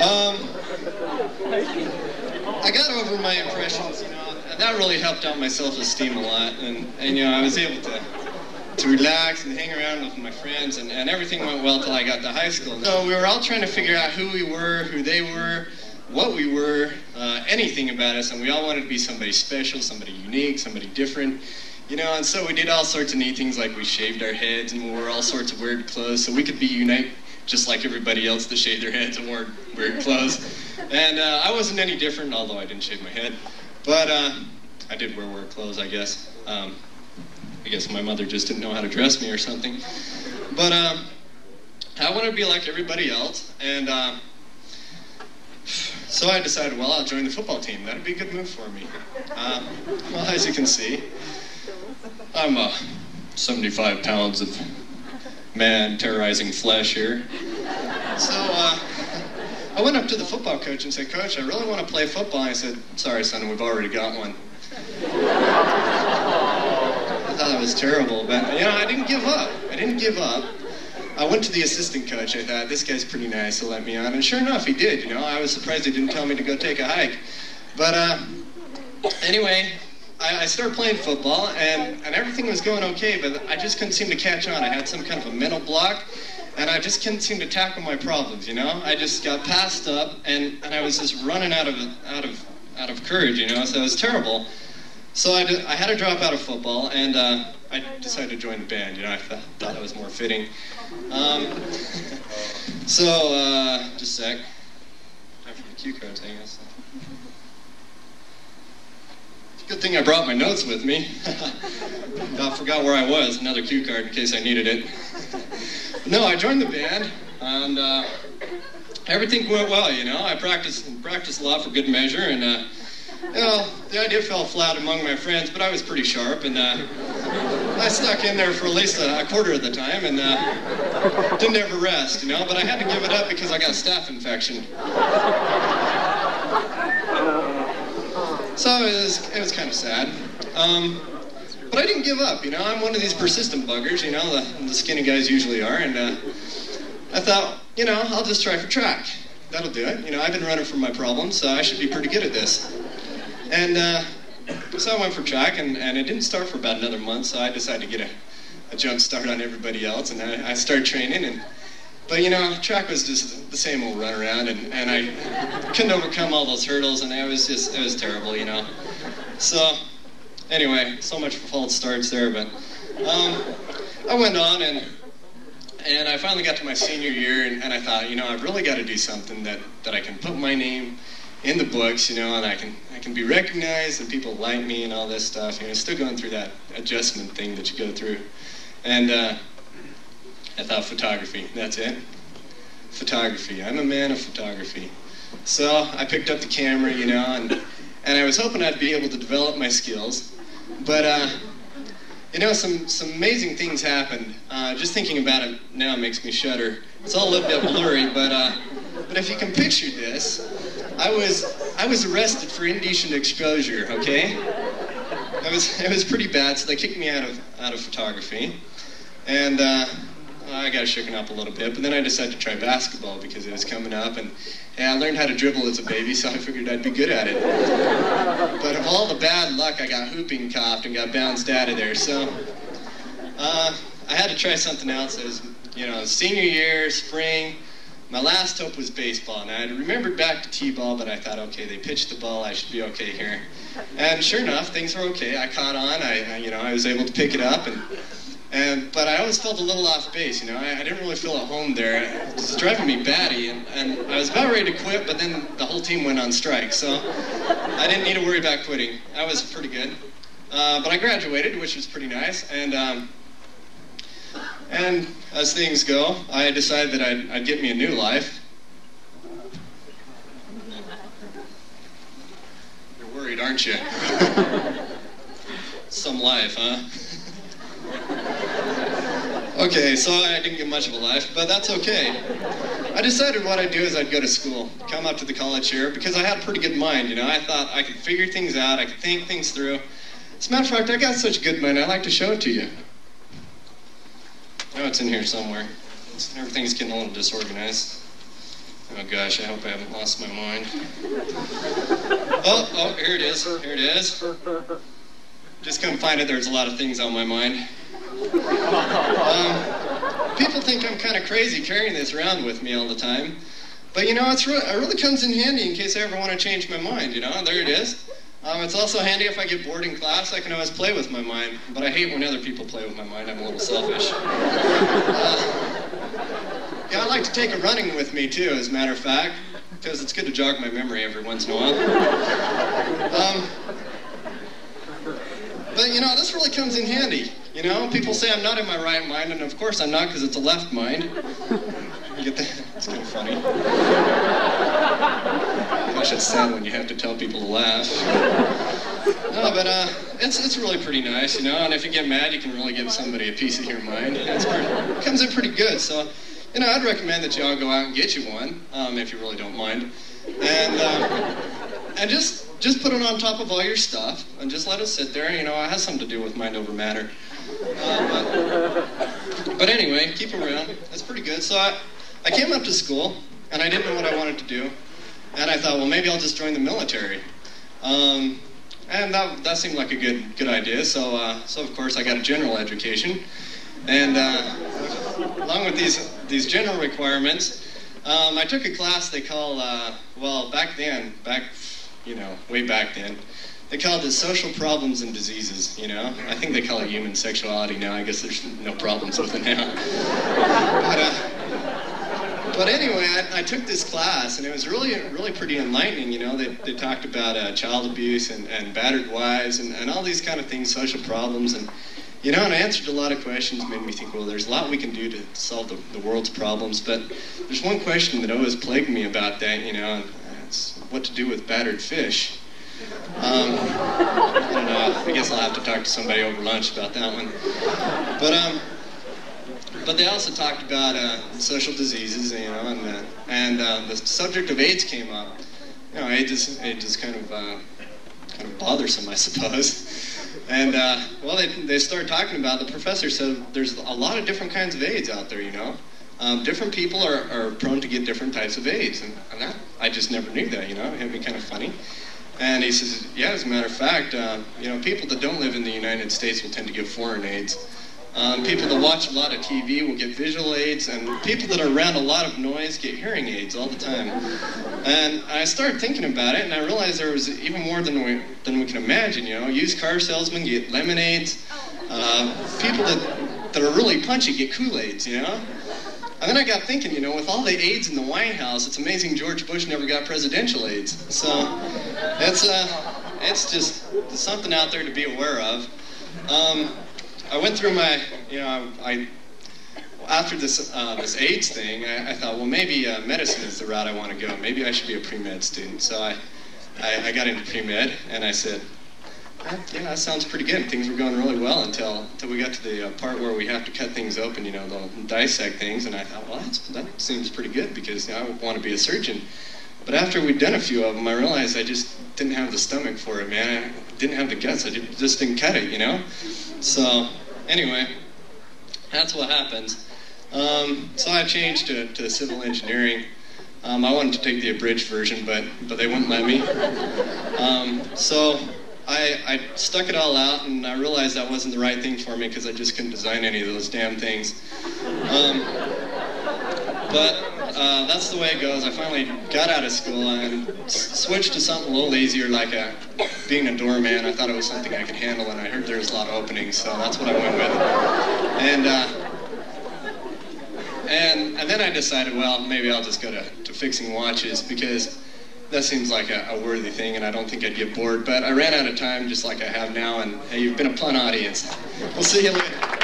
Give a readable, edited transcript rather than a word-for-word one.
I got over my impressions, and that really helped out my self-esteem a lot, and I was able to relax and hang around with my friends, and everything went well till I got to high school. So we were all trying to figure out who we were, who they were, what we were, anything about us, and we all wanted to be somebody special, somebody unique, somebody different, and so we did all sorts of neat things, like we shaved our heads and wore all sorts of weird clothes so we could be unique, just like everybody else that shaved their heads and wore weird clothes. And I wasn't any different, although I didn't shave my head, but I did wear weird clothes, I guess. I guess my mother just didn't know how to dress me or something. But I wanted to be like everybody else, and so I decided, well, I'll join the football team. That'd be a good move for me. Well, as you can see, I'm 75 pounds of man terrorizing flesh here. So I went up to the football coach and said, "Coach, I really want to play football." I said, "Sorry, son, we've already got one." I thought that was terrible, but I didn't give up. I went to the assistant coach. I thought, this guy's pretty nice, he'll let me on. And sure enough, he did. I was surprised he didn't tell me to go take a hike. But anyway, I started playing football, and everything was going okay, but I just couldn't seem to catch on. I had some kind of a mental block, and I just couldn't seem to tackle my problems. I just got passed up, and I was just running out of courage. So it was terrible. So I had to drop out of football, and I decided to join the band. I thought that was more fitting. Just a sec. Time for the cue cards, I guess. Good thing I brought my notes with me. I forgot where I was. Another cue card in case I needed it. No, I joined the band, and everything went well. I practiced a lot for good measure, and the idea fell flat among my friends, but I was pretty sharp, and I stuck in there for at least a quarter of the time, and didn't ever rest, but I had to give it up because I got a staph infection. So it was kind of sad. But I didn't give up, I'm one of these persistent buggers, the skinny guys usually are, and I thought, I'll just try for track. That'll do it. I've been running from my problems, so I should be pretty good at this. And so I went for track, and it didn't start for about another month, so I decided to get a jump start on everybody else, and I started training, but track was just the same old run around, and I couldn't overcome all those hurdles, and it was terrible, So anyway, so much for false starts there, but I went on, and I finally got to my senior year, and I thought, I've really got to do something that I can put my name in the books, and I can be recognized, and people like me and all this stuff. Still going through that adjustment thing that you go through. And I thought photography, that's it. Photography, I'm a man of photography. So I picked up the camera, and I was hoping I'd be able to develop my skills. But some amazing things happened. Just thinking about it now makes me shudder. It's all a little bit blurry, but if you can picture this, I was arrested for indecent exposure. Okay, it was pretty bad. So they kicked me out of photography, and I got shooken up a little bit. But then I decided to try basketball because it was coming up, and I learned how to dribble as a baby, so I figured I'd be good at it. But of all the bad luck, I got hooping copped and got bounced out of there. So I had to try something else. It was, senior year, spring. My last hope was baseball, and I remembered back to t-ball, but I thought, okay, they pitched the ball, I should be okay here. And sure enough, things were okay. I caught on. I was able to pick it up, but I always felt a little off base. I didn't really feel at home there. It was driving me batty, and I was about ready to quit, but then the whole team went on strike, so I didn't need to worry about quitting. I was pretty good. But I graduated, which was pretty nice, and as things go, I decided that I'd get me a new life. You're worried, aren't you? Some life, huh? Okay, so I didn't get much of a life, but that's okay. I decided what I'd do is I'd go to school, come up to the college here, because I had a pretty good mind, I thought I could figure things out, I could think things through. As a matter of fact, I got such a good mind, I'd like to show it to you. Oh, it's in here somewhere. Everything's getting a little disorganized. Oh gosh, I hope I haven't lost my mind. Oh, here it is. Here it is. Just couldn't find it. There's a lot of things on my mind. People think I'm kind of crazy carrying this around with me all the time. But you know, it really comes in handy in case I ever want to change my mind, you know? There it is. It's also handy if I get bored in class, I can always play with my mind. But I hate when other people play with my mind. I'm a little selfish. Yeah, I like to take a running with me, too, as a matter of fact, because it's good to jog my memory every once in a while. But, you know, this really comes in handy. You know, people say I'm not in my right mind, and of course I'm not, because it's a left mind. You get that? It's kind of funny. Gosh, it's sad when you have to tell people to laugh. No, but it's really pretty nice, you know, and if you get mad, you can really give somebody a piece of your mind. It comes in pretty good, so... You know, I'd recommend that you all go out and get you one, if you really don't mind. And just put it on top of all your stuff, and just let it sit there. You know, it has something to do with mind over matter. But anyway, keep it around. That's pretty good. So I came up to school, and I didn't know what I wanted to do. And I thought, well, maybe I'll just join the military. And that seemed like a good idea. So of course, I got a general education. And along with these general requirements, I took a class they call, well, way back then, they called it social problems and diseases, you know? I think they call it human sexuality now. I guess there's no problems with it now. But anyway, I took this class, and it was really pretty enlightening, you know? They talked about child abuse and battered wives and all these kind of things, social problems, and you know, and I answered a lot of questions, made me think, well, there's a lot we can do to solve the world's problems, but there's one question that always plagued me about that, you know, and it's what to do with battered fish. I don't know, I guess I'll have to talk to somebody over lunch about that one. But they also talked about social diseases, you know, and the subject of AIDS came up. You know, AIDS is kind of bothersome, I suppose. And, well, they started talking about, the professor said there's a lot of different kinds of AIDS out there, you know. Different people are prone to get different types of AIDS. And that, I just never knew that, you know. It had me kind of funny. And he says, yeah, as a matter of fact, you know, people that don't live in the United States will tend to get foreign AIDS. People that watch a lot of TV will get visual aids, and people that are around a lot of noise get hearing aids all the time. And I started thinking about it, and I realized there was even more than we can imagine, you know. Used car salesmen get lemonades. People that are really punchy get Kool-Aids, you know. And then I got thinking, you know, with all the AIDS in the White House, it's amazing George Bush never got presidential AIDS. So it's just something out there to be aware of. I went through my, you know, after this AIDS thing, I thought, well, maybe medicine is the route I want to go. Maybe I should be a pre-med student. So I got into pre-med, and I said, yeah, that sounds pretty good. Things were going really well until we got to the part where we have to cut things open, you know, they'll dissect things. And I thought, well, that seems pretty good because you know, I want to be a surgeon. But after we'd done a few of them, I realized I just didn't have the stomach for it, man. I didn't have the guts. I just didn't cut it, you know? So, anyway, that's what happens. So I changed to civil engineering. I wanted to take the abridged version, but they wouldn't let me. So I stuck it all out, and I realized that wasn't the right thing for me because I just couldn't design any of those damn things. But that's the way it goes. I finally got out of school and switched to something a little easier, like being a doorman. I thought it was something I could handle, and I heard there was a lot of openings, so that's what I went with. And then I decided, well, maybe I'll just go to fixing watches because that seems like a worthy thing, and I don't think I'd get bored. But I ran out of time, just like I have now, and hey, you've been a fun audience. We'll see you later.